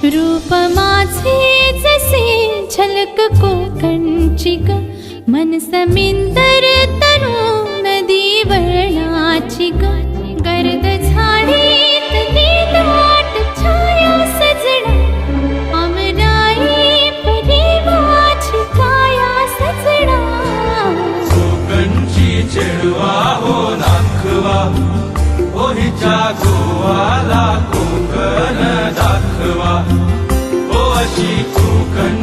रूप माझे जसे झलक कोकणची ग, मन समिंदर तनु नदी वर्णाची ग. गर्द झाडीत नीलाट छाया सजना, अमराई परी माझी काया सजना. कोकणची चेडवा हो नाखवा, ओहीच्या गोवाला कोकण दाखवा. ओ अशी कोकण